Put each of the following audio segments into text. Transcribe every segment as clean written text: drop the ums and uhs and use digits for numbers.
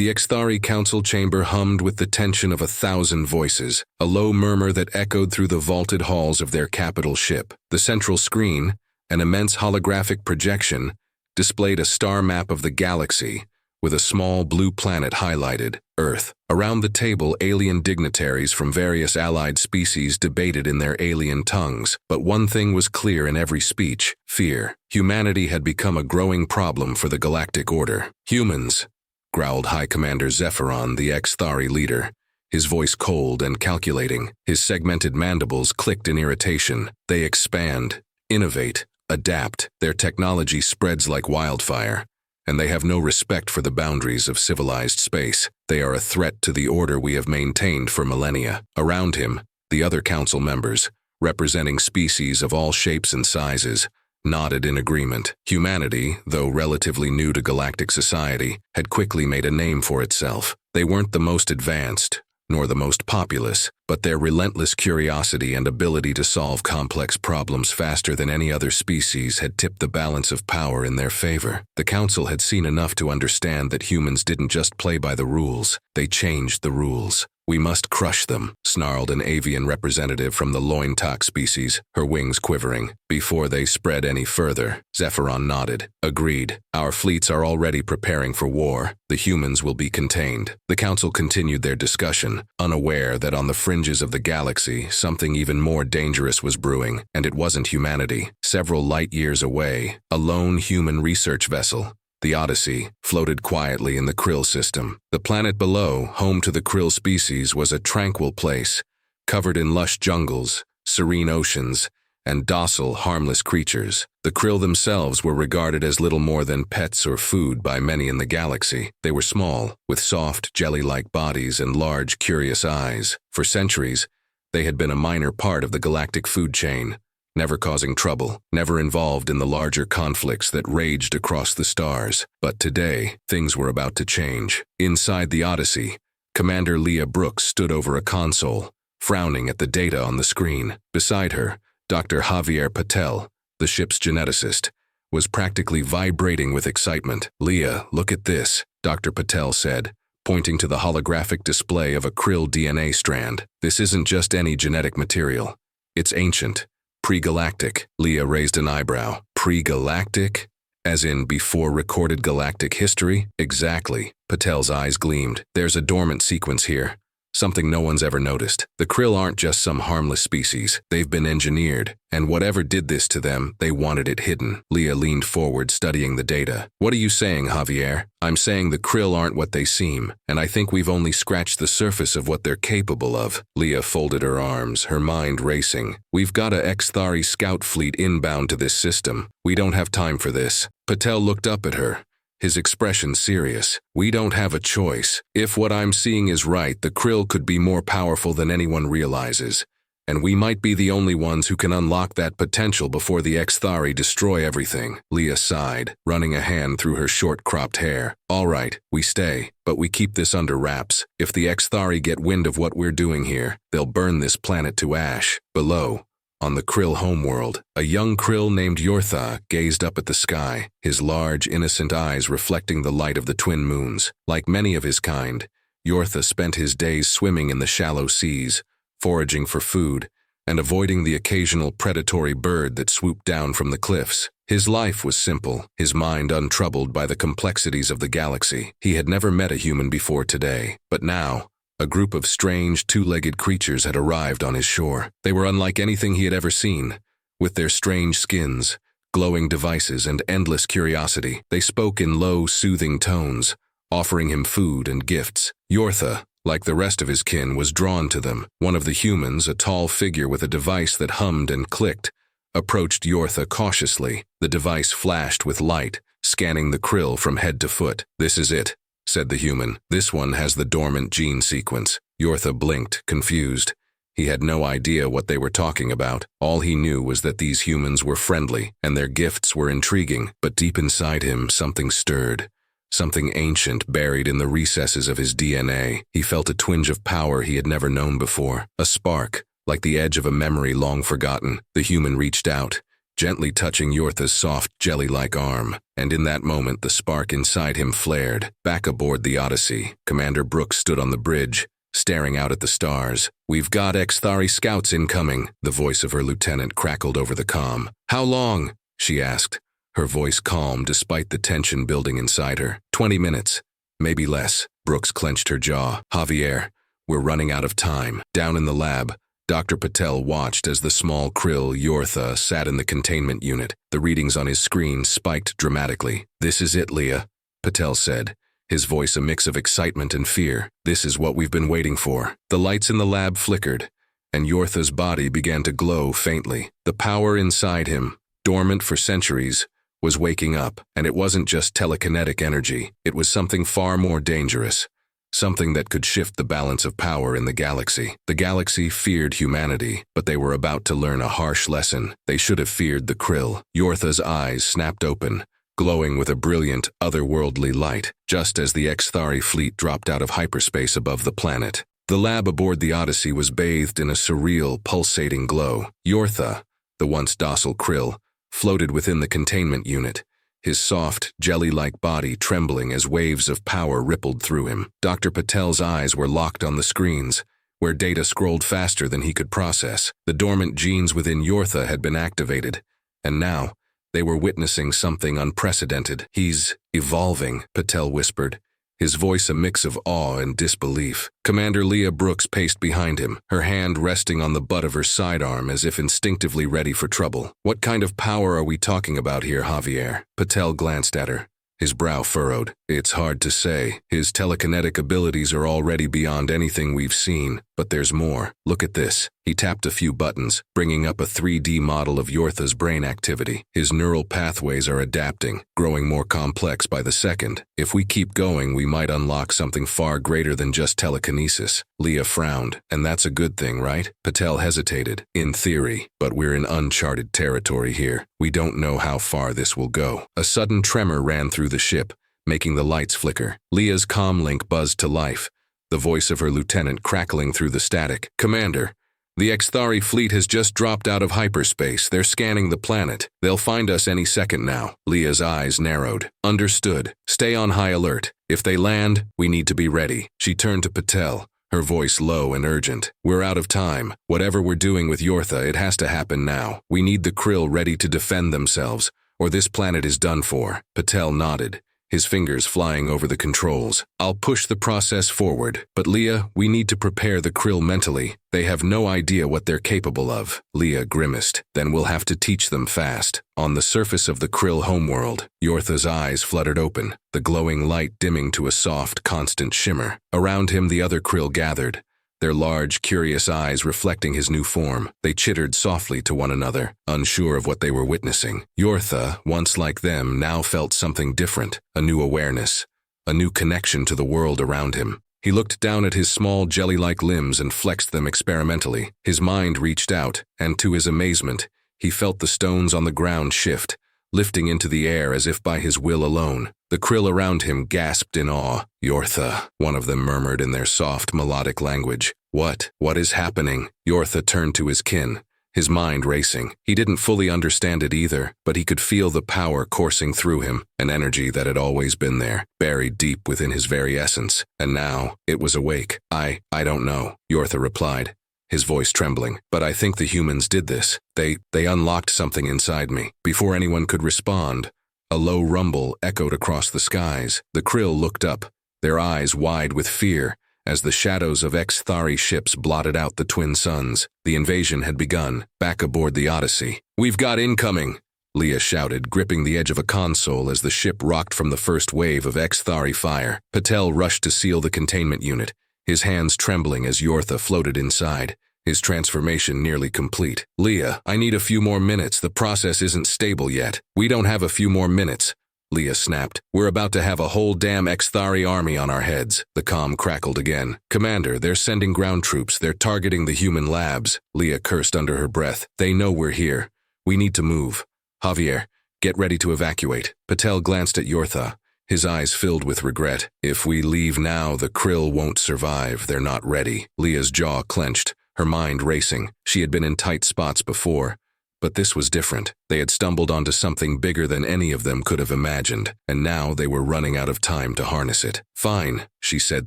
The Exthari council chamber hummed with the tension of 1,000 voices, a low murmur that echoed through the vaulted halls of their capital ship. The central screen, an immense holographic projection, displayed a star map of the galaxy, with a small blue planet highlighted, Earth. Around the table, alien dignitaries from various allied species debated in their alien tongues, but one thing was clear in every speech: fear. Humanity had become a growing problem for the Galactic Order. "Humans," growled High Commander Zephyron, the Exthari leader, his voice cold and calculating. His segmented mandibles clicked in irritation. "They expand, innovate, adapt. Their technology spreads like wildfire, and they have no respect for the boundaries of civilized space. They are a threat to the order we have maintained for millennia." Around him, the other council members, representing species of all shapes and sizes, nodded in agreement. Humanity, though relatively new to galactic society, had quickly made a name for itself. They weren't the most advanced, nor the most populous, but their relentless curiosity and ability to solve complex problems faster than any other species had tipped the balance of power in their favor. The council had seen enough to understand that humans didn't just play by the rules, they changed the rules. "We must crush them," snarled an avian representative from the Lointak species, her wings quivering. "Before they spread any further." Zephyron nodded. "Agreed. Our fleets are already preparing for war. The humans will be contained." The council continued their discussion, unaware that on the fringes of the galaxy, something even more dangerous was brewing, and it wasn't humanity. Several light years away, a lone human research vessel, the Odyssey, floated quietly in the Krill system. The planet below, home to the Krill species, was a tranquil place, covered in lush jungles, serene oceans, and docile, harmless creatures. The Krill themselves were regarded as little more than pets or food by many in the galaxy. They were small, with soft, jelly-like bodies and large, curious eyes. For centuries, they had been a minor part of the galactic food chain, never causing trouble, never involved in the larger conflicts that raged across the stars. But today, things were about to change. Inside the Odyssey, Commander Leah Brooks stood over a console, frowning at the data on the screen. Beside her, Dr. Javier Patel, the ship's geneticist, was practically vibrating with excitement. "Leah, look at this," Dr. Patel said, pointing to the holographic display of a Krill DNA strand. "This isn't just any genetic material. It's ancient, pre-galactic." Leah raised an eyebrow. "Pre-galactic? As in before recorded galactic history?" "Exactly." Patel's eyes gleamed. "There's a dormant sequence here. Something no one's ever noticed. The Krill aren't just some harmless species. They've been engineered, and whatever did this to them, they wanted it hidden." Leah leaned forward, studying the data. "What are you saying, Javier?" "I'm saying the Krill aren't what they seem, and I think we've only scratched the surface of what they're capable of." Leah folded her arms, her mind racing. "We've got a Exthari scout fleet inbound to this system. We don't have time for this." Patel looked up at her, his expression serious. "We don't have a choice. If what I'm seeing is right, the Krill could be more powerful than anyone realizes, and we might be the only ones who can unlock that potential before the Exthari destroy everything." Leah sighed, running a hand through her short-cropped hair. "All right, we stay, but we keep this under wraps. If the Exthari get wind of what we're doing here, they'll burn this planet to ash." Below, on the Krill homeworld, a young Krill named Yortha gazed up at the sky, his large, innocent eyes reflecting the light of the twin moons. Like many of his kind, Yortha spent his days swimming in the shallow seas, foraging for food, and avoiding the occasional predatory bird that swooped down from the cliffs. His life was simple, his mind untroubled by the complexities of the galaxy. He had never met a human before today, but now, a group of strange, two-legged creatures had arrived on his shore. They were unlike anything he had ever seen. With their strange skins, glowing devices, and endless curiosity, they spoke in low, soothing tones, offering him food and gifts. Yortha, like the rest of his kin, was drawn to them. One of the humans, a tall figure with a device that hummed and clicked, approached Yortha cautiously. The device flashed with light, scanning the Krill from head to foot. "This is it," said the human. "This one has the dormant gene sequence." Yortha blinked, confused. He had no idea what they were talking about. All he knew was that these humans were friendly, and their gifts were intriguing. But deep inside him, something stirred. Something ancient buried in the recesses of his DNA. He felt a twinge of power he had never known before. A spark, like the edge of a memory long forgotten. The human reached out, gently touching Yortha's soft, jelly-like arm. And in that moment, the spark inside him flared. Back aboard the Odyssey, Commander Brooks stood on the bridge, staring out at the stars. "We've got Xthari scouts incoming," the voice of her lieutenant crackled over the comm. "How long?" she asked, her voice calm despite the tension building inside her. 20 minutes, maybe less. Brooks clenched her jaw. "Javier, we're running out of time." Down in the lab, Dr. Patel watched as the small Krill, Yortha, sat in the containment unit. The readings on his screen spiked dramatically. "This is it, Leah," Patel said, his voice a mix of excitement and fear. "This is what we've been waiting for." The lights in the lab flickered, and Yortha's body began to glow faintly. The power inside him, dormant for centuries, was waking up, and it wasn't just telekinetic energy. It was something far more dangerous. Something that could shift the balance of power in the galaxy. The galaxy feared humanity, but they were about to learn a harsh lesson. They should have feared the Krill. Yortha's eyes snapped open, glowing with a brilliant, otherworldly light, just as the Xthari fleet dropped out of hyperspace above the planet. The lab aboard the Odyssey was bathed in a surreal, pulsating glow. Yortha, the once docile Krill, floated within the containment unit, his soft, jelly-like body trembling as waves of power rippled through him. Dr. Patel's eyes were locked on the screens, where data scrolled faster than he could process. The dormant genes within Yortha had been activated, and now they were witnessing something unprecedented. "He's evolving," Patel whispered, his voice a mix of awe and disbelief. Commander Leah Brooks paced behind him, her hand resting on the butt of her sidearm as if instinctively ready for trouble. "What kind of power are we talking about here, Javier?" Patel glanced at her, his brow furrowed. "It's hard to say. His telekinetic abilities are already beyond anything we've seen, but there's more. Look at this." He tapped a few buttons, bringing up a 3D model of Yortha's brain activity. His neural pathways are adapting, growing more complex by the second. "If we keep going, we might unlock something far greater than just telekinesis." Leah frowned. "And that's a good thing, right?" Patel hesitated. "In theory, but we're in uncharted territory here. We don't know how far this will go." A sudden tremor ran through the ship, making the lights flicker. Leah's comm link buzzed to life, the voice of her lieutenant crackling through the static. "Commander, the Xthari fleet has just dropped out of hyperspace. They're scanning the planet. They'll find us any second now." Leah's eyes narrowed. "Understood. Stay on high alert. If they land, we need to be ready." She turned to Patel, her voice low and urgent. "We're out of time. Whatever we're doing with Yortha, it has to happen now. We need the Krill ready to defend themselves, or this planet is done for." Patel nodded, his fingers flying over the controls. "I'll push the process forward. But Leah, we need to prepare the Krill mentally. They have no idea what they're capable of." Leah grimaced. "Then we'll have to teach them fast." On the surface of the Krill homeworld, Yortha's eyes fluttered open, the glowing light dimming to a soft, constant shimmer. Around him the other Krill gathered, their large, curious eyes reflecting his new form. They chittered softly to one another, unsure of what they were witnessing. Yortha, once like them, now felt something different, a new awareness, a new connection to the world around him. He looked down at his small, jelly-like limbs and flexed them experimentally. His mind reached out, and to his amazement, he felt the stones on the ground shift, lifting into the air as if by his will alone. The Krill around him gasped in awe. "Yortha," one of them murmured in their soft, melodic language. What is happening?" Yortha turned to his kin, his mind racing. He didn't fully understand it either, but he could feel the power coursing through him, an energy that had always been there, buried deep within his very essence. And now, it was awake. I don't know," Yortha replied, his voice trembling. "But I think the humans did this. They unlocked something inside me." Before anyone could respond, a low rumble echoed across the skies. The Krill looked up, their eyes wide with fear, as the shadows of Xthari ships blotted out the twin suns. The invasion had begun, back aboard the Odyssey. "We've got incoming!" Leah shouted, gripping the edge of a console as the ship rocked from the first wave of Xthari fire. Patel rushed to seal the containment unit, his hands trembling as Yortha floated inside, his transformation nearly complete. "Leah, I need a few more minutes. The process isn't stable yet." "We don't have a few more minutes," Leah snapped. "We're about to have a whole damn Xthari army on our heads." The comm crackled again. "Commander, they're sending ground troops. They're targeting the human labs." Leah cursed under her breath. "They know we're here. We need to move. Javier, get ready to evacuate." Patel glanced at Yortha, his eyes filled with regret. "If we leave now, the Krill won't survive. They're not ready." Leah's jaw clenched, her mind racing. She had been in tight spots before, But this was different. They had stumbled onto something bigger than any of them could have imagined, and now they were running out of time to harness it. "Fine," she said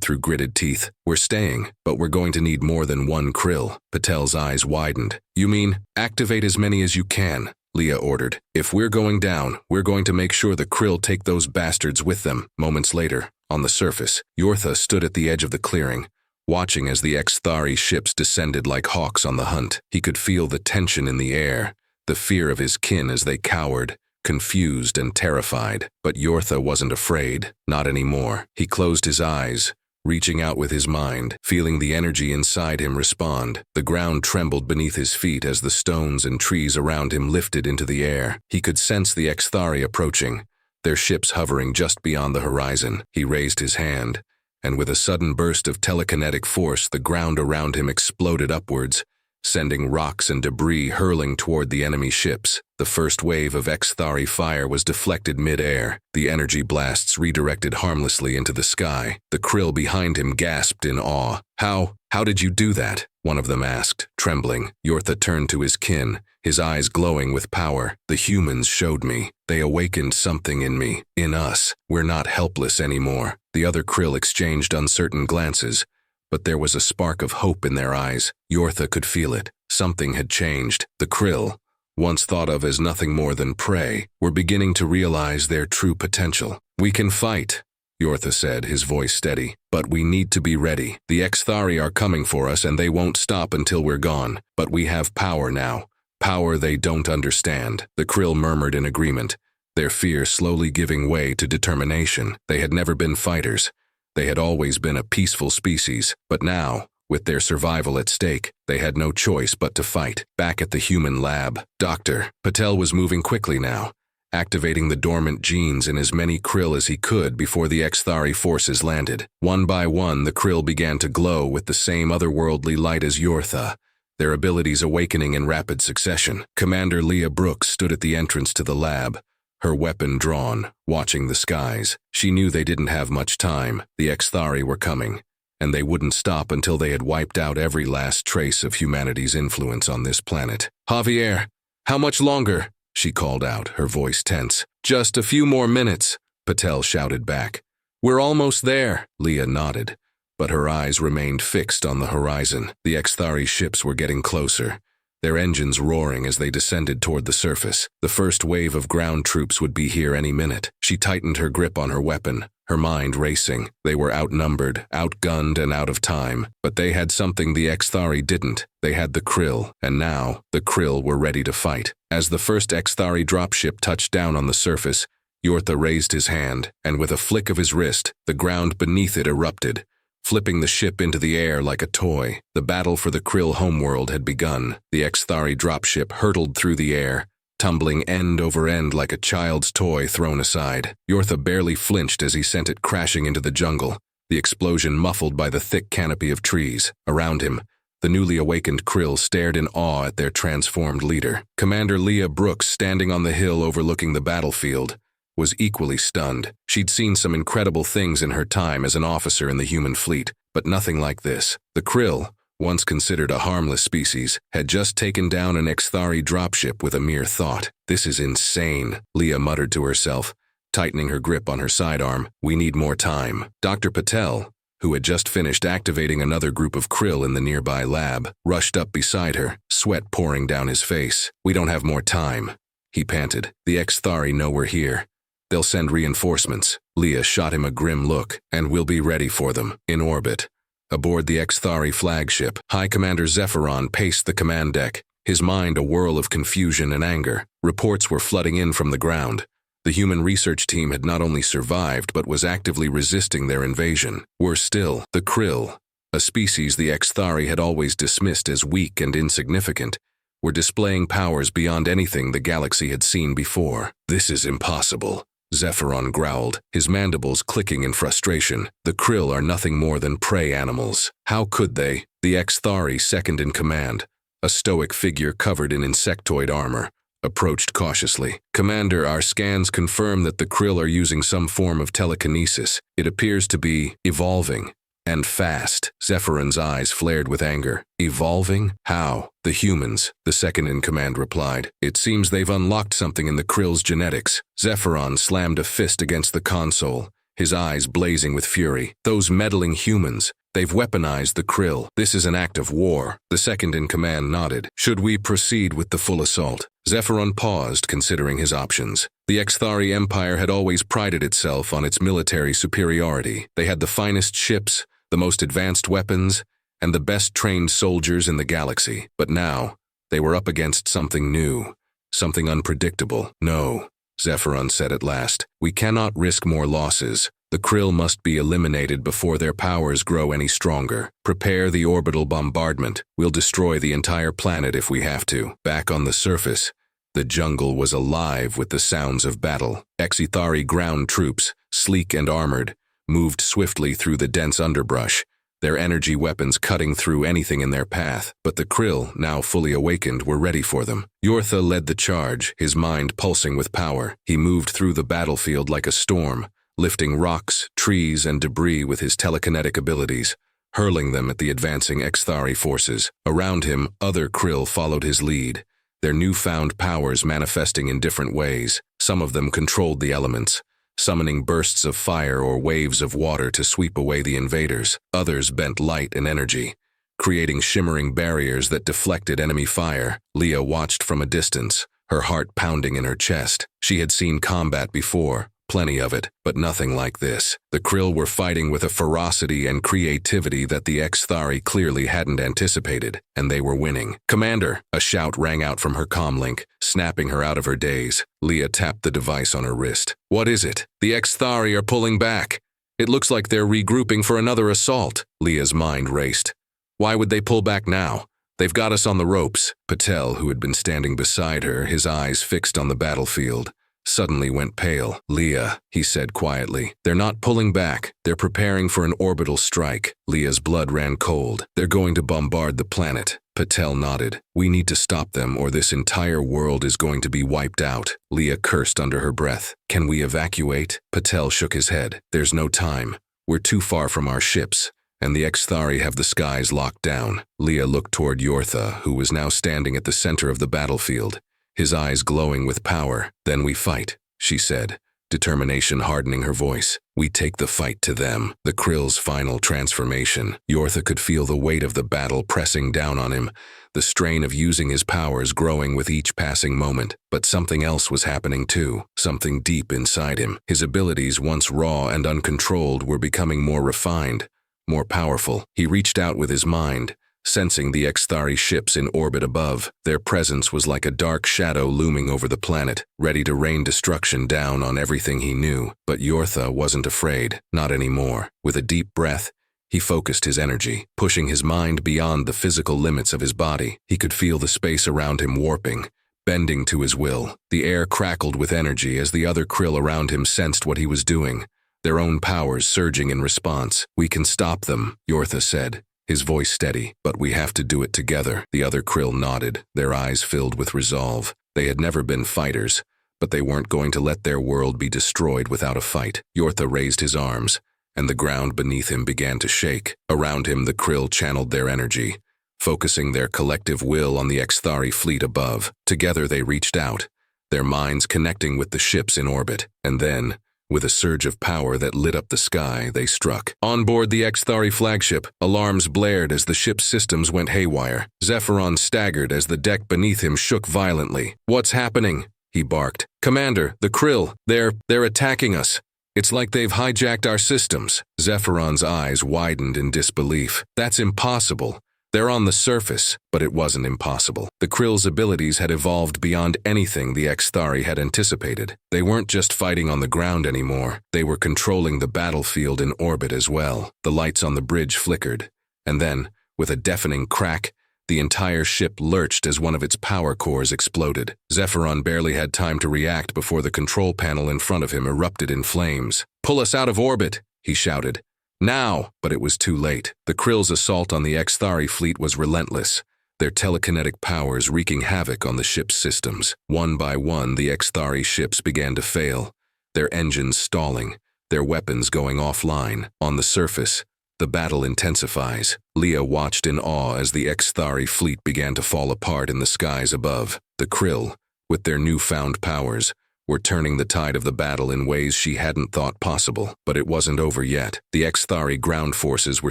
through gritted teeth. "We're staying, but we're going to need more than one Krill." Patel's eyes widened. "You mean, activate as many as you can," Leah ordered. "If we're going down, we're going to make sure the Krill take those bastards with them." Moments later, on the surface, Yortha stood at the edge of the clearing, watching as the Xthari ships descended like hawks on the hunt. He could feel the tension in the air, the fear of his kin as they cowered, confused and terrified. But Yortha wasn't afraid, not anymore. He closed his eyes, reaching out with his mind, feeling the energy inside him respond. The ground trembled beneath his feet as the stones and trees around him lifted into the air. He could sense the Xthari approaching, their ships hovering just beyond the horizon. He raised his hand, and with a sudden burst of telekinetic force, the ground around him exploded upwards, sending rocks and debris hurling toward the enemy ships. The first wave of Xthari fire was deflected mid-air, the energy blasts redirected harmlessly into the sky. The Krill behind him gasped in awe. How did you do that?" one of them asked, trembling. Yortha turned to his kin, his eyes glowing with power. "The humans showed me. They awakened something in me, in us. We're not helpless anymore." The other Krill exchanged uncertain glances, but there was a spark of hope in their eyes. Yortha could feel it. Something had changed. The Krill, once thought of as nothing more than prey, were beginning to realize their true potential. "We can fight," Yortha said, his voice steady, "but we need to be ready. The Xthari are coming for us and they won't stop until we're gone. But we have power now. Power they don't understand." The Krill murmured in agreement, their fear slowly giving way to determination. They had never been fighters. They had always been a peaceful species, but now, with their survival at stake, they had no choice but to fight. Back at the human lab, Dr. Patel was moving quickly now, activating the dormant genes in as many Krill as he could before the Xthari forces landed. One by one, the Krill began to glow with the same otherworldly light as Yortha, their abilities awakening in rapid succession. Commander Leah Brooks stood at the entrance to the lab, her weapon drawn, watching the skies. She knew they didn't have much time. The Xthari were coming, and they wouldn't stop until they had wiped out every last trace of humanity's influence on this planet. "Javier, how much longer?" she called out, her voice tense. "Just a few more minutes," Patel shouted back. "We're almost there," Leah nodded, but her eyes remained fixed on the horizon. The Xthari ships were getting closer, their engines roaring as they descended toward the surface. The first wave of ground troops would be here any minute. She tightened her grip on her weapon, her mind racing. They were outnumbered, outgunned, and out of time. But they had something the Xthari didn't. They had the Krill, and now the Krill were ready to fight. As the first Xthari dropship touched down on the surface, Yortha raised his hand, and with a flick of his wrist, the ground beneath it erupted, flipping the ship into the air like a toy. The battle for the Krill homeworld had begun. The Xthari dropship hurtled through the air, tumbling end over end like a child's toy thrown aside. Yortha barely flinched as he sent it crashing into the jungle, the explosion muffled by the thick canopy of trees. Around him, the newly awakened Krill stared in awe at their transformed leader. Commander Leah Brooks, standing on the hill overlooking the battlefield, was equally stunned. She'd seen some incredible things in her time as an officer in the human fleet, but nothing like this. The Krill, once considered a harmless species, had just taken down an Xthari dropship with a mere thought. "This is insane," Leah muttered to herself, tightening her grip on her sidearm. "We need more time." Dr. Patel, who had just finished activating another group of Krill in the nearby lab, rushed up beside her, sweat pouring down his face. "We don't have more time," he panted. "The Xthari know we're here. They'll send reinforcements." Leah shot him a grim look. "And we'll be ready for them, in orbit." Aboard the Xthari flagship, High Commander Zephyron paced the command deck, his mind a whirl of confusion and anger. Reports were flooding in from the ground. The human research team had not only survived but was actively resisting their invasion. Worse still, the Krill, a species the Xthari had always dismissed as weak and insignificant, were displaying powers beyond anything the galaxy had seen before. "This is impossible," Zephyron growled, his mandibles clicking in frustration. "The Krill are nothing more than prey animals. How could they?" The Xthari, second in command, a stoic figure covered in insectoid armor, approached cautiously. "Commander, our scans confirm that the Krill are using some form of telekinesis. It appears to be evolving." And fast. Zephyrin's eyes flared with anger. Evolving? How? The humans, the second-in-command replied. It seems they've unlocked something in the Krill's genetics. Zephyron slammed a fist against the console, his eyes blazing with fury. Those meddling humans. They've weaponized the Krill. This is an act of war. The second-in-command nodded. Should we proceed with the full assault? Zephyron paused, considering his options. The Xthari Empire had always prided itself on its military superiority. They had the finest ships, the most advanced weapons, and the best-trained soldiers in the galaxy. But now, they were up against something new, something unpredictable. No, Zephyron said at last. We cannot risk more losses. The Krill must be eliminated before their powers grow any stronger. Prepare the orbital bombardment. We'll destroy the entire planet if we have to. Back on the surface, the jungle was alive with the sounds of battle. Xthari ground troops, sleek and armored, moved swiftly through the dense underbrush, their energy weapons cutting through anything in their path. But the Krill, now fully awakened, were ready for them. Yortha led the charge, his mind pulsing with power. He moved through the battlefield like a storm, lifting rocks, trees, and debris with his telekinetic abilities, hurling them at the advancing Xthari forces. Around him, other Krill followed his lead, their newfound powers manifesting in different ways. Some of them controlled the elements, summoning bursts of fire or waves of water to sweep away the invaders. Others bent light and energy, creating shimmering barriers that deflected enemy fire. Leah watched from a distance, her heart pounding in her chest. She had seen combat before, plenty of it, but nothing like this. The Krill were fighting with a ferocity and creativity that the Xthari clearly hadn't anticipated, and they were winning. "Commander!" A shout rang out from her comlink, snapping her out of her daze. Leah tapped the device on her wrist. "What is it?" "The Xthari are pulling back. It looks like they're regrouping for another assault." Leah's mind raced. "Why would they pull back now? They've got us on the ropes." Patel, who had been standing beside her, his eyes fixed on the battlefield, suddenly went pale. "Leah," he said quietly, "they're not pulling back. They're preparing for an orbital strike." Leah's blood ran cold. "They're going to bombard the planet." Patel nodded. "We need to stop them or this entire world is going to be wiped out." Leah cursed under her breath. "Can we evacuate?" Patel shook his head. "There's no time. We're too far from our ships, and the Xthari have the skies locked down." Leah looked toward Yortha, who was now standing at the center of the battlefield, his eyes glowing with power. "Then we fight," she said, determination hardening her voice. "We take the fight to them." The Krill's final transformation. Yortha could feel the weight of the battle pressing down on him, the strain of using his powers growing with each passing moment. But something else was happening too, something deep inside him. His abilities, once raw and uncontrolled, were becoming more refined, more powerful. He reached out with his mind, sensing the Xthari ships in orbit above. Their presence was like a dark shadow looming over the planet, ready to rain destruction down on everything he knew. But Yortha wasn't afraid, not anymore. With a deep breath, he focused his energy, pushing his mind beyond the physical limits of his body. He could feel the space around him warping, bending to his will. The air crackled with energy as the other Krill around him sensed what he was doing, their own powers surging in response. "We can stop them," Yortha said, his voice steady. "But we have to do it together." The other Krill nodded, their eyes filled with resolve. They had never been fighters, but they weren't going to let their world be destroyed without a fight. Yortha raised his arms, and the ground beneath him began to shake. Around him, the Krill channeled their energy, focusing their collective will on the Xthari fleet above. Together they reached out, their minds connecting with the ships in orbit. And then, with a surge of power that lit up the sky, they struck. On board the Xthari flagship, alarms blared as the ship's systems went haywire. Zephyron staggered as the deck beneath him shook violently. "What's happening?" he barked. "Commander, the Krill, they're attacking us. It's like they've hijacked our systems." Zephyron's eyes widened in disbelief. "That's impossible. They're on the surface." But it wasn't impossible. The Krill's abilities had evolved beyond anything the Xthari had anticipated. They weren't just fighting on the ground anymore. They were controlling the battlefield in orbit as well. The lights on the bridge flickered, and then, with a deafening crack, the entire ship lurched as one of its power cores exploded. Zephyron barely had time to react before the control panel in front of him erupted in flames. "Pull us out of orbit!" he shouted. "Now!" But it was too late. The Krill's assault on the Xthari fleet was relentless, their telekinetic powers wreaking havoc on the ship's systems. One by one, the Xthari ships began to fail, their engines stalling, their weapons going offline. On the surface, The battle intensifies. Leah watched in awe as the Xthari fleet began to fall apart in the skies above. The Krill, with their newfound powers, were turning the tide of the battle in ways she hadn't thought possible. But it wasn't over yet. The Xthari ground forces were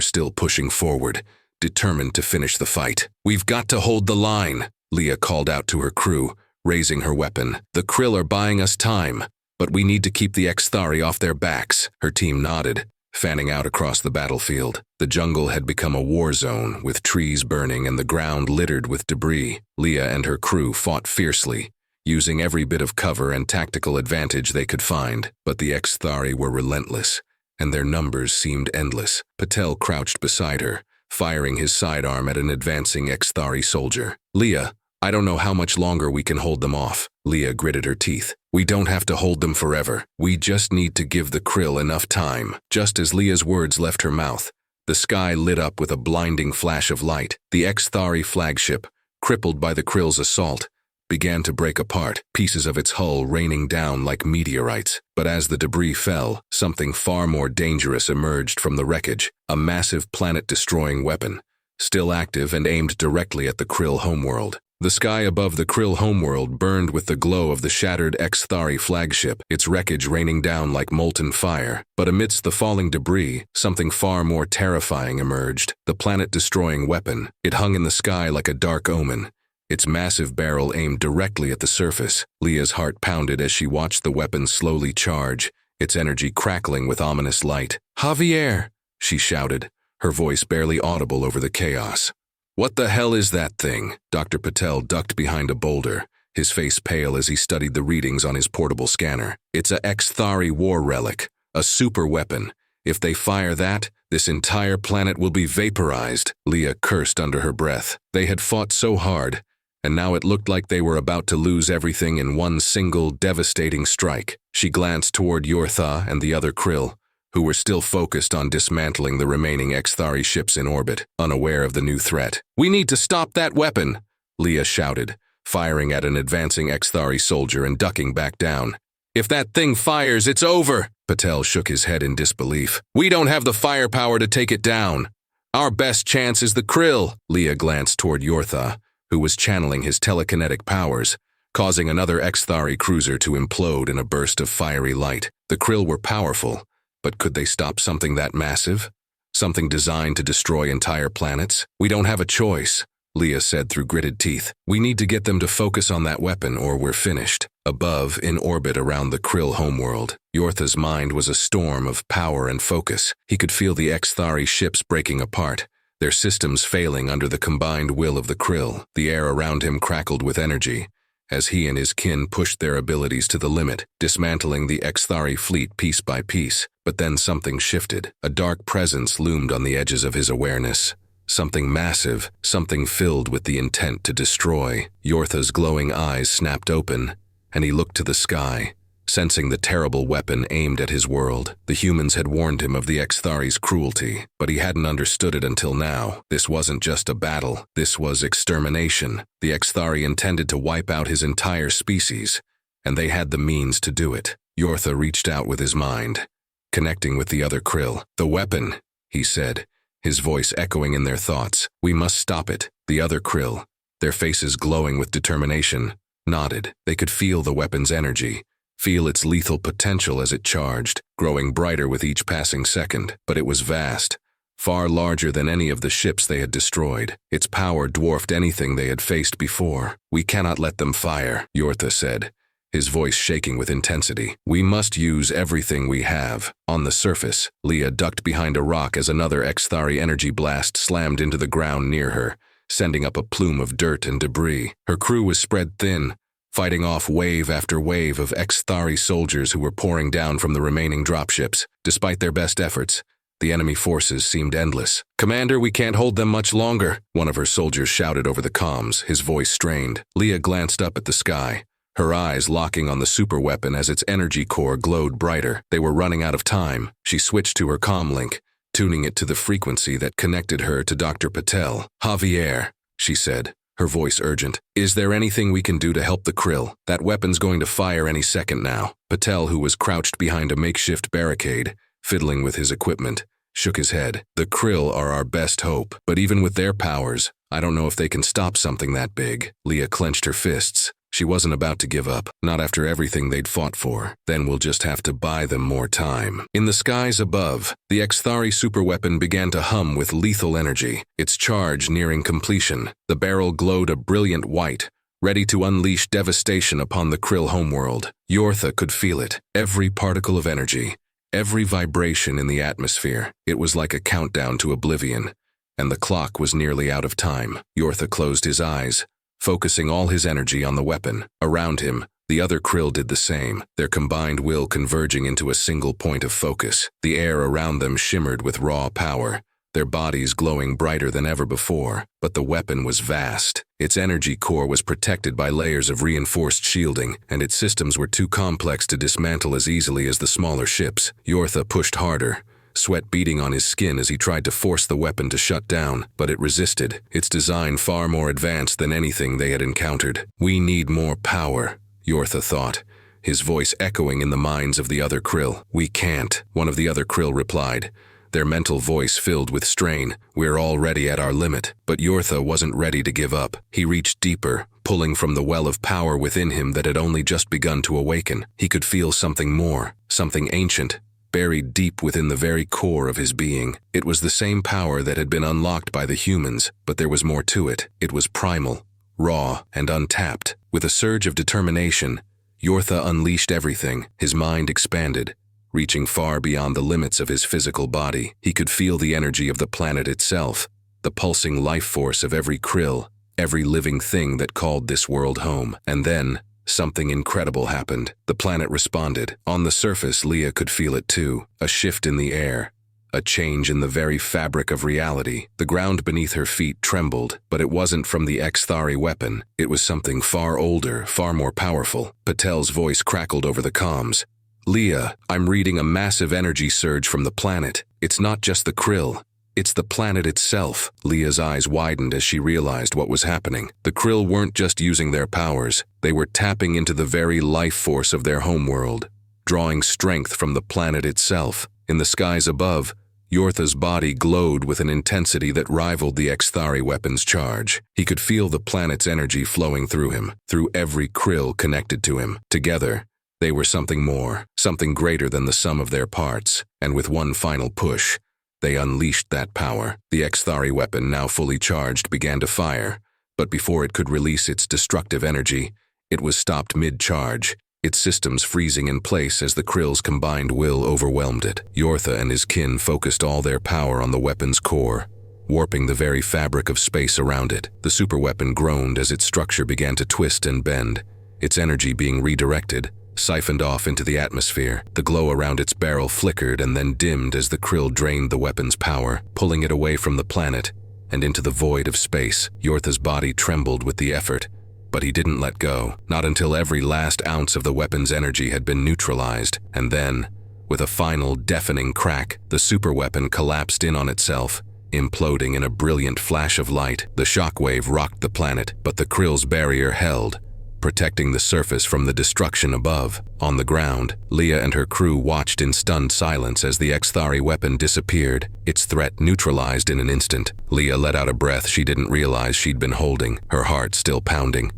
still pushing forward, determined to finish the fight. "We've got to hold the line," Leah called out to her crew, raising her weapon. "The Krill are buying us time, but we need to keep the Xthari off their backs." Her team nodded, fanning out across the battlefield. The jungle had become a war zone, with trees burning and the ground littered with debris. Leah and her crew fought fiercely, using every bit of cover and tactical advantage they could find. But the Xthari were relentless, and their numbers seemed endless. Patel crouched beside her, firing his sidearm at an advancing Xthari soldier. "Leah, I don't know how much longer we can hold them off." Leah gritted her teeth. "We don't have to hold them forever. We just need to give the Krill enough time." Just as Leah's words left her mouth, the sky lit up with a blinding flash of light. The Xthari flagship, crippled by the Krill's assault, began to break apart, pieces of its hull raining down like meteorites. But as the debris fell, something far more dangerous emerged from the wreckage, a massive planet-destroying weapon, still active and aimed directly at the Krill homeworld. The sky above the Krill homeworld burned with the glow of the shattered Xthari flagship, its wreckage raining down like molten fire. But amidst the falling debris, something far more terrifying emerged, the planet-destroying weapon. It hung in the sky like a dark omen, its massive barrel aimed directly at the surface. Leah's heart pounded as she watched the weapon slowly charge, its energy crackling with ominous light. "Javier!" she shouted, her voice barely audible over the chaos. "What the hell is that thing?" Dr. Patel ducked behind a boulder, his face pale as he studied the readings on his portable scanner. "It's a Xthari war relic, a super weapon. If they fire that, this entire planet will be vaporized." Leah cursed under her breath. They had fought so hard, and now it looked like they were about to lose everything in one single, devastating strike. She glanced toward Yortha and the other Krill, who were still focused on dismantling the remaining Xthari ships in orbit, unaware of the new threat. "We need to stop that weapon!" Leah shouted, firing at an advancing Xthari soldier and ducking back down. "If that thing fires, it's over!" Patel shook his head in disbelief. "We don't have the firepower to take it down. Our best chance is the Krill." Leah glanced toward Yortha, who was channeling his telekinetic powers, causing another Xthari cruiser to implode in a burst of fiery light. The Krill were powerful, but could they stop something that massive? Something designed to destroy entire planets? "We don't have a choice," Leah said through gritted teeth. "We need to get them to focus on that weapon or we're finished." Above, in orbit around the Krill homeworld, Yortha's mind was a storm of power and focus. He could feel the Xthari ships breaking apart, their systems failing under the combined will of the Krill. The air around him crackled with energy, as he and his kin pushed their abilities to the limit, dismantling the Xthari fleet piece by piece. But then something shifted. A dark presence loomed on the edges of his awareness. Something massive, something filled with the intent to destroy. Yortha's glowing eyes snapped open, and he looked to the sky, sensing the terrible weapon aimed at his world. The humans had warned him of the Xthari's cruelty, but he hadn't understood it until now. This wasn't just a battle, this was extermination. The Xthari intended to wipe out his entire species, and they had the means to do it. Yortha reached out with his mind, connecting with the other Krill. "The weapon," he said, his voice echoing in their thoughts. "We must stop it." The other Krill, their faces glowing with determination, nodded. They could feel the weapon's energy, feel its lethal potential as it charged, growing brighter with each passing second. But it was vast, far larger than any of the ships they had destroyed. Its power dwarfed anything they had faced before. "We cannot let them fire," Yortha said, his voice shaking with intensity. "We must use everything we have." On the surface, Leah ducked behind a rock as another Xthari energy blast slammed into the ground near her, sending up a plume of dirt and debris. Her crew was spread thin, fighting off wave after wave of Xthari soldiers who were pouring down from the remaining dropships. Despite their best efforts, the enemy forces seemed endless. "Commander, we can't hold them much longer," one of her soldiers shouted over the comms, his voice strained. Leah glanced up at the sky, her eyes locking on the superweapon as its energy core glowed brighter. They were running out of time. She switched to her comm link, tuning it to the frequency that connected her to Dr. Patel. "Javier," she said, her voice urgent, "is there anything we can do to help the Krill? That weapon's going to fire any second now." Patel, who was crouched behind a makeshift barricade, fiddling with his equipment, shook his head. The Krill are our best hope, but even with their powers, I don't know if they can stop something that big. Leah clenched her fists. She wasn't about to give up, not after everything they'd fought for. Then we'll just have to buy them more time. In the skies above, the Xthari superweapon began to hum with lethal energy, its charge nearing completion. The barrel glowed a brilliant white, ready to unleash devastation upon the Krill homeworld. Yortha could feel it, every particle of energy, every vibration in the atmosphere. It was like a countdown to oblivion, and the clock was nearly out of time. Yortha closed his eyes, focusing all his energy on the weapon. Around him, the other Krill did the same, their combined will converging into a single point of focus. The air around them shimmered with raw power, their bodies glowing brighter than ever before. But the weapon was vast. Its energy core was protected by layers of reinforced shielding, and its systems were too complex to dismantle as easily as the smaller ships. Yortha pushed harder, sweat beading on his skin as he tried to force the weapon to shut down, but it resisted, its design far more advanced than anything they had encountered. We need more power, Yortha thought, his voice echoing in the minds of the other Krill. We can't, one of the other Krill replied, their mental voice filled with strain. We're already at our limit. But Yortha wasn't ready to give up. He reached deeper, pulling from the well of power within him that had only just begun to awaken. He could feel something more, something ancient, buried deep within the very core of his being. It was the same power that had been unlocked by the humans, but there was more to it. It was primal, raw, and untapped. With a surge of determination, Yortha unleashed everything. His mind expanded, reaching far beyond the limits of his physical body. He could feel the energy of the planet itself, the pulsing life force of every Krill, every living thing that called this world home. And then, something incredible happened. The planet responded. On the surface, Leah could feel it too. A shift in the air, a change in the very fabric of reality. The ground beneath her feet trembled, but it wasn't from the Xthari weapon. It was something far older, far more powerful. Patel's voice crackled over the comms. Leah, I'm reading a massive energy surge from the planet. It's not just the Krill. It's the planet itself. Leah's eyes widened as she realized what was happening. The Krill weren't just using their powers. They were tapping into the very life force of their homeworld, drawing strength from the planet itself. In the skies above, Yortha's body glowed with an intensity that rivaled the Xthari weapon's charge. He could feel the planet's energy flowing through him, through every Krill connected to him. Together, they were something more, something greater than the sum of their parts. And with one final push, they unleashed that power. The Xthari weapon, now fully charged, began to fire, but before it could release its destructive energy, it was stopped mid-charge, its systems freezing in place as the Krill's combined will overwhelmed it. Yortha and his kin focused all their power on the weapon's core, warping the very fabric of space around it. The superweapon groaned as its structure began to twist and bend, its energy being redirected, siphoned off into the atmosphere. The glow around its barrel flickered and then dimmed as the Krill drained the weapon's power, pulling it away from the planet and into the void of space. Yortha's body trembled with the effort, but he didn't let go, not until every last ounce of the weapon's energy had been neutralized. And then, with a final deafening crack, the superweapon collapsed in on itself, imploding in a brilliant flash of light. The shockwave rocked the planet, but the Krill's barrier held, protecting the surface from the destruction above. On the ground, Leah and her crew watched in stunned silence as the Xthari weapon disappeared, its threat neutralized in an instant. Leah let out a breath she didn't realize she'd been holding, her heart still pounding.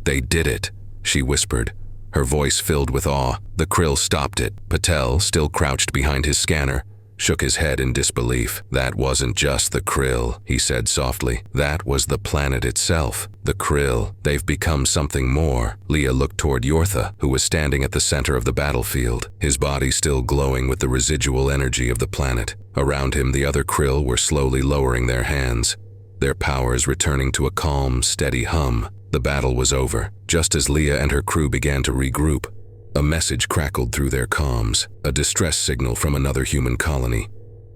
They did it, she whispered, her voice filled with awe. The Krill stopped it. Patel, still crouched behind his scanner, shook his head in disbelief. That wasn't just the Krill, he said softly. That was the planet itself. The Krill, they've become something more. Leah looked toward Yortha, who was standing at the center of the battlefield, his body still glowing with the residual energy of the planet. Around him, the other Krill were slowly lowering their hands, their powers returning to a calm, steady hum. The battle was over. Just as Leah and her crew began to regroup, a message crackled through their comms, a distress signal from another human colony.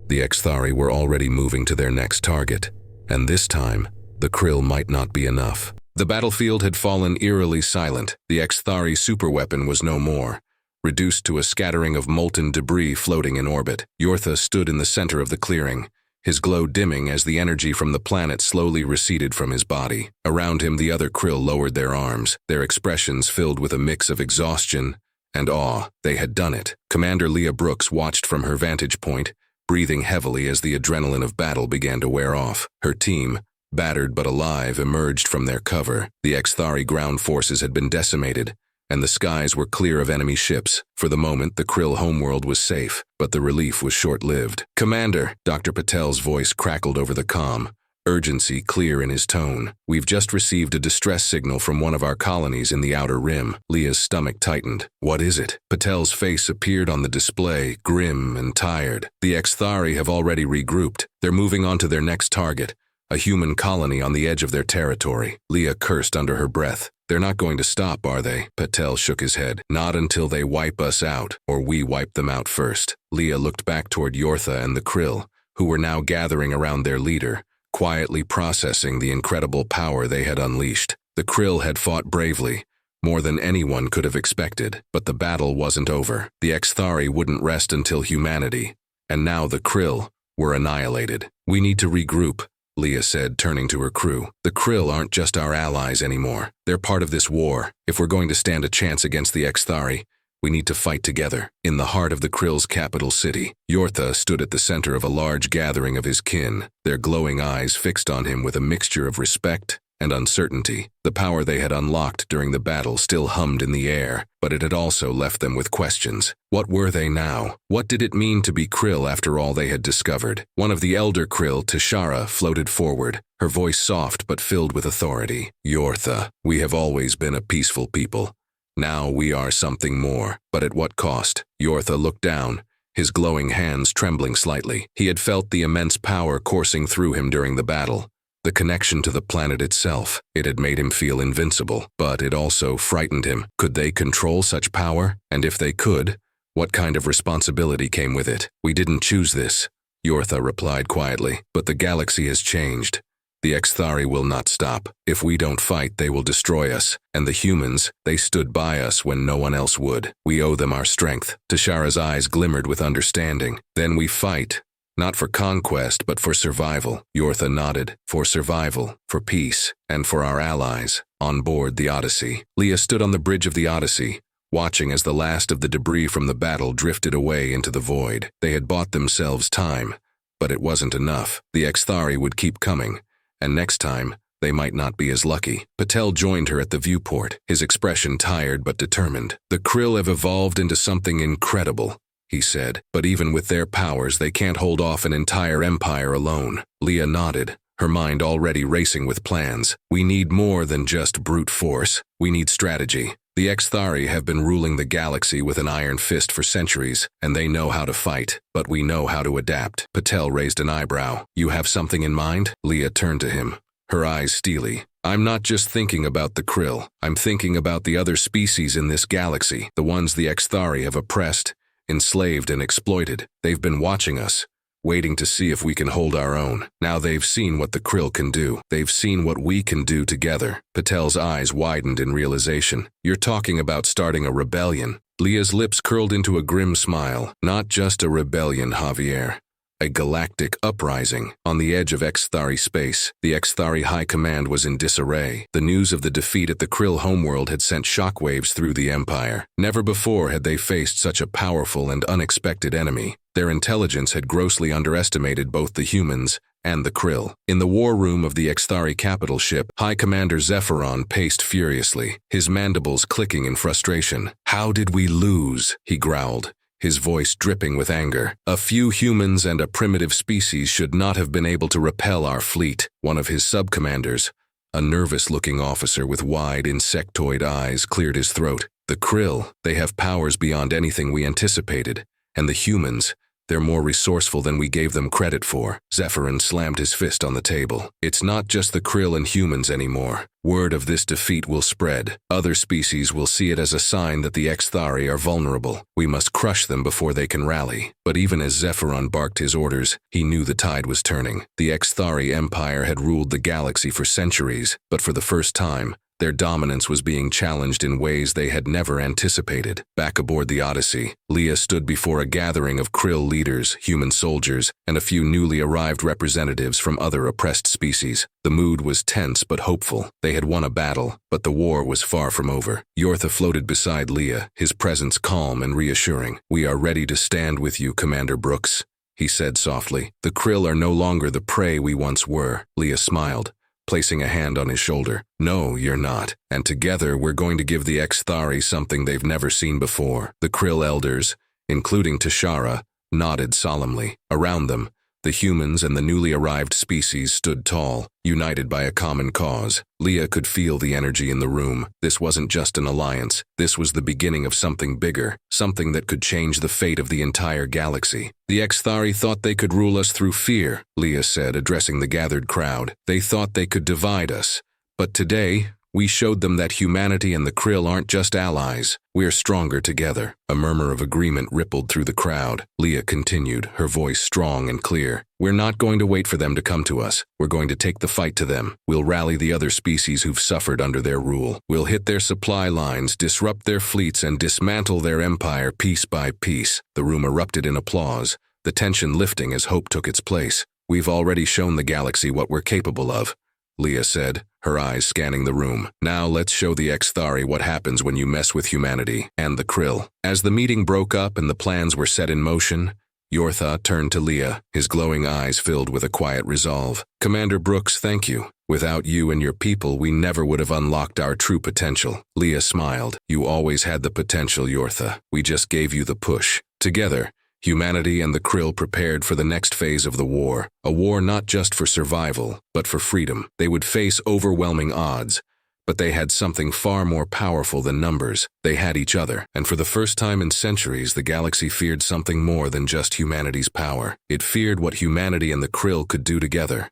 The Xthari were already moving to their next target, and this time, the Krill might not be enough. The battlefield had fallen eerily silent. The Xthari superweapon was no more, reduced to a scattering of molten debris floating in orbit. Yortha stood in the center of the clearing, his glow dimming as the energy from the planet slowly receded from his body. Around him, the other Krill lowered their arms, their expressions filled with a mix of exhaustion and awe. They had done it. Commander Leah Brooks watched from her vantage point, breathing heavily as the adrenaline of battle began to wear off. Her team, battered but alive, emerged from their cover. The Xthari ground forces had been decimated, and the skies were clear of enemy ships. For the moment, the Krill homeworld was safe, but the relief was short-lived. "Commander," Dr. Patel's voice crackled over the comm, urgency clear in his tone. "We've just received a distress signal from one of our colonies in the Outer Rim." Leah's stomach tightened. "What is it?" Patel's face appeared on the display, grim and tired. "The Xthari have already regrouped. They're moving on to their next target, a human colony on the edge of their territory." Leah cursed under her breath. "They're not going to stop, are they?" Patel shook his head. "Not until they wipe us out, or we wipe them out first." Leah looked back toward Yortha and the Krill, who were now gathering around their leader, quietly processing the incredible power they had unleashed. The Krill had fought bravely, more than anyone could have expected, but the battle wasn't over. The Xthari wouldn't rest until humanity, and now the Krill were annihilated. "We need to regroup," Leah said, turning to her crew. "The Krill aren't just our allies anymore. They're part of this war. If we're going to stand a chance against the Xthari, we need to fight together." In the heart of the Krill's capital city, Yortha stood at the center of a large gathering of his kin, their glowing eyes fixed on him with a mixture of respect and uncertainty. The power they had unlocked during the battle still hummed in the air, but it had also left them with questions. What were they now? What did it mean to be Krill after all they had discovered? One of the elder Krill, Tashara, floated forward, her voice soft but filled with authority. "Yortha, we have always been a peaceful people. Now we are something more, but at what cost?" Yortha looked down, his glowing hands trembling slightly. He had felt the immense power coursing through him during the battle. The connection to the planet itself. It had made him feel invincible, but it also frightened him. Could they control such power? And if they could, what kind of responsibility came with it? "We didn't choose this," Yortha replied quietly, "but the galaxy has changed. The Xthari will not stop. If we don't fight, they will destroy us. And the humans, they stood by us when no one else would. We owe them our strength." Tashara's eyes glimmered with understanding. "Then we fight. Not for conquest, but for survival." Yortha nodded. "For survival, for peace, and for our allies." On board the Odyssey, Leah stood on the bridge of the Odyssey, watching as the last of the debris from the battle drifted away into the void. They had bought themselves time, but it wasn't enough. The Xthari would keep coming, and next time, they might not be as lucky. Patel joined her at the viewport, his expression tired but determined. "The Krill have evolved into something incredible," he said, "but even with their powers, they can't hold off an entire empire alone." Leah nodded, her mind already racing with plans. "We need more than just brute force. We need strategy. The Xthari have been ruling the galaxy with an iron fist for centuries, and they know how to fight, but we know how to adapt." Patel raised an eyebrow. "You have something in mind?" Leah turned to him, her eyes steely. "I'm not just thinking about the Krill. I'm thinking about the other species in this galaxy, the ones the Xthari have oppressed, enslaved and exploited. They've been watching us, waiting to see if we can hold our own. Now they've seen what the Krill can do. They've seen what we can do together." Patel's eyes widened in realization. "You're talking about starting a rebellion." Leah's lips curled into a grim smile. "Not just a rebellion, Javier. A galactic uprising. On the edge of Xthari space, the Xthari High Command was in disarray. The news of the defeat at the Krill homeworld had sent shockwaves through the Empire. Never before had they faced such a powerful and unexpected enemy. Their intelligence had grossly underestimated both the humans and the Krill. In the war room of the Xthari capital ship, High Commander Zephyron paced furiously, his mandibles clicking in frustration. "How did we lose?" he growled, his voice dripping with anger. "A few humans and a primitive species should not have been able to repel our fleet." One of his sub-commanders, a nervous-looking officer with wide insectoid eyes, cleared his throat. "The Krill, they have powers beyond anything we anticipated. And the humans, they're more resourceful than we gave them credit for." Zephyrin slammed his fist on the table. "It's not just the Krill and humans anymore. Word of this defeat will spread. Other species will see it as a sign that the Xthari are vulnerable. We must crush them before they can rally." But even as Zephyron barked his orders, he knew the tide was turning. The Xthari Empire had ruled the galaxy for centuries, but for the first time, their dominance was being challenged in ways they had never anticipated. Back aboard the Odyssey, Leah stood before a gathering of Krill leaders, human soldiers, and a few newly arrived representatives from other oppressed species. The mood was tense but hopeful. They had won a battle, but the war was far from over. Yortha floated beside Leah, his presence calm and reassuring. "We are ready to stand with you, Commander Brooks. he said softly. The Krill are no longer the prey we once were. Leah smiled, placing a hand on his shoulder. No, you're not. And together we're going to give the Xthari something they've never seen before. The Krill elders, including Tashara, nodded solemnly. Around them, the humans and the newly arrived species stood tall, united by a common cause. Leah could feel the energy in the room. This wasn't just an alliance. This was the beginning of something bigger, something that could change the fate of the entire galaxy. The Xthari thought they could rule us through fear, Leah said, addressing the gathered crowd. They thought they could divide us. But today, we showed them that humanity and the Krill aren't just allies. We're stronger together. A murmur of agreement rippled through the crowd. Leah continued, her voice strong and clear. We're not going to wait for them to come to us. We're going to take the fight to them. We'll rally the other species who've suffered under their rule. We'll hit their supply lines, disrupt their fleets, and dismantle their empire piece by piece. The room erupted in applause, the tension lifting as hope took its place. We've already shown the galaxy what we're capable of, Leah said, her eyes scanning the room. Now let's show the Xthari what happens when you mess with humanity and the Krill. As the meeting broke up and the plans were set in motion, Yortha turned to Leah, his glowing eyes filled with a quiet resolve. Commander Brooks, thank you. Without you and your people, we never would have unlocked our true potential. Leah smiled. You always had the potential, Yortha. We just gave you the push. Together, humanity and the Krill prepared for the next phase of the war, a war not just for survival, but for freedom. They would face overwhelming odds, but they had something far more powerful than numbers. They had each other, and for the first time in centuries, the galaxy feared something more than just humanity's power. It feared what humanity and the Krill could do together.